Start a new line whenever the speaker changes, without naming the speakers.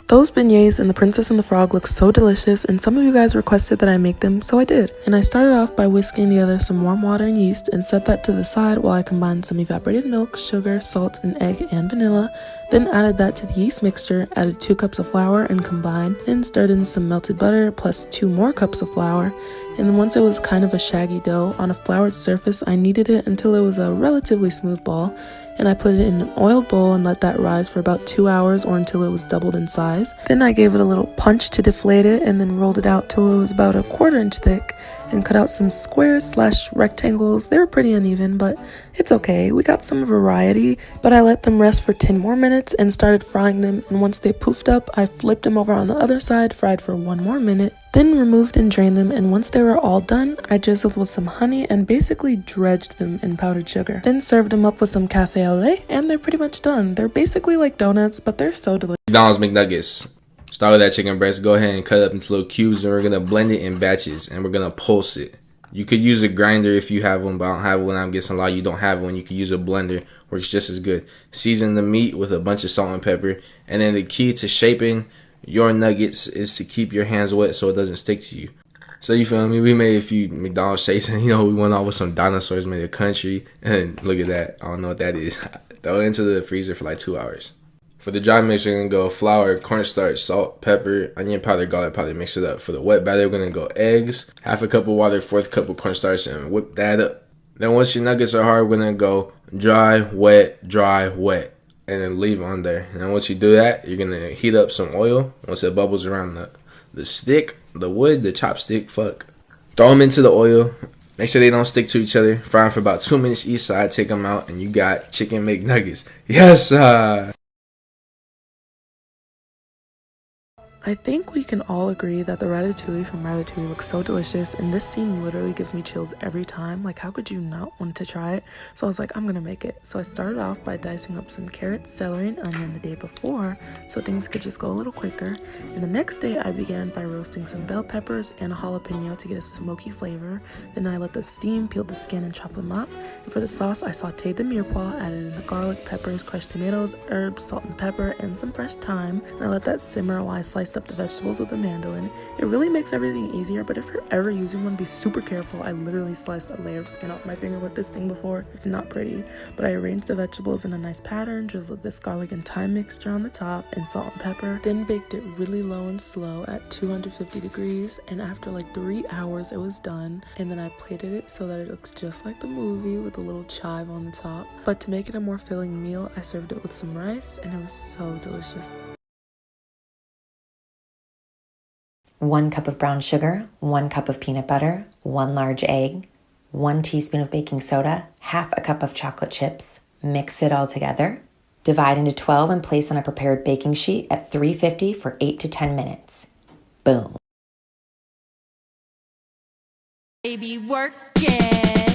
Those beignets and the Princess and the Frog look so delicious, and some of you guys requested that I make them, so I did. And I started off by whisking together some warm water and yeast and set that to the side while I combined some evaporated milk, sugar, salt, and egg and vanilla. Then added that to the yeast mixture, added 2 cups of flour and combined, then stirred in some melted butter plus 2 more cups of flour. And then once it was kind of a shaggy dough on a floured surface, I kneaded it until it was a relatively smooth ball, and I put it in an oiled bowl and let that rise for about 2 hours or until it was doubled in size. Then I gave it a little punch to deflate it and then rolled it out till it was about a 1/4 inch thick and cut out some squares/rectangles. They were pretty uneven, but it's okay. We got some variety, but I let them rest for 10 more minutes and started frying them, and once they poofed up, I flipped them over on the other side, fried for 1 more minute, then removed and drained them, and once they were all done, I drizzled with some honey and basically dredged them in powdered sugar. Then served them up with some cafe au lait, and they're pretty much done. They're basically like donuts, but they're so delicious.
McDonald's McNuggets. Start with that chicken breast. Go ahead and cut it up into little cubes, and we're gonna blend it in batches, and we're gonna pulse it. You could use a grinder if you have one, but I don't have one. I'm guessing a lot of you don't have one. You could use a blender, works just as good. Season the meat with a bunch of salt and pepper, and then the key to shaping your nuggets is to keep your hands wet so it doesn't stick to you. So you feel me? We made a few McDonald's shapes, and we went off with some dinosaurs, made a country, and look at that. I don't know what that is. Throw it into the freezer for like 2 hours. For the dry mix, we're gonna go flour, cornstarch, salt, pepper, onion powder, garlic powder. Mix it up. For the wet batter, we're gonna go eggs, 1/2 cup of water, 1/4 cup of cornstarch, and whip that up. Then once your nuggets are hard, we're gonna go dry, wet, and then leave on there. And then once you do that, you're gonna heat up some oil. Once it bubbles around the stick, the wood, the chopstick, throw them into the oil. Make sure they don't stick to each other. Fry them for about 2 minutes each side. Take them out, and you got chicken McNuggets. Yes,
I think we can all agree that the ratatouille from Ratatouille looks so delicious, and this scene literally gives me chills every time. Like, how could you not want to try it? So I was like, I'm gonna make it. So I started off by dicing up some carrots, celery, and onion the day before so things could just go a little quicker. And the next day I began by roasting some bell peppers and a jalapeno to get a smoky flavor. Then I let the steam, peeled the skin, and chopped them up. And for the sauce, I sauteed the mirepoix, added in the garlic, peppers, crushed tomatoes, herbs, salt and pepper, and some fresh thyme. And I let that simmer while I sliced up the vegetables with a mandolin. It really makes everything easier, but if you're ever using one, be super careful. I literally sliced a layer of skin off my finger with this thing before. It's not pretty, but I arranged the vegetables in a nice pattern, drizzled this garlic and thyme mixture on the top, and salt and pepper, then baked it really low and slow at 250 degrees, and after like 3 hours it was done. And then I plated it so that it looks just like the movie with a little chive on the top. But to make it a more filling meal, I served it with some rice, and it was so delicious.
1 cup of brown sugar, 1 cup of peanut butter, 1 large egg, 1 teaspoon of baking soda, 1/2 cup of chocolate chips. Mix it all together. Divide into 12 and place on a prepared baking sheet at 350 for 8 to 10 minutes. Boom.
Baby, work it.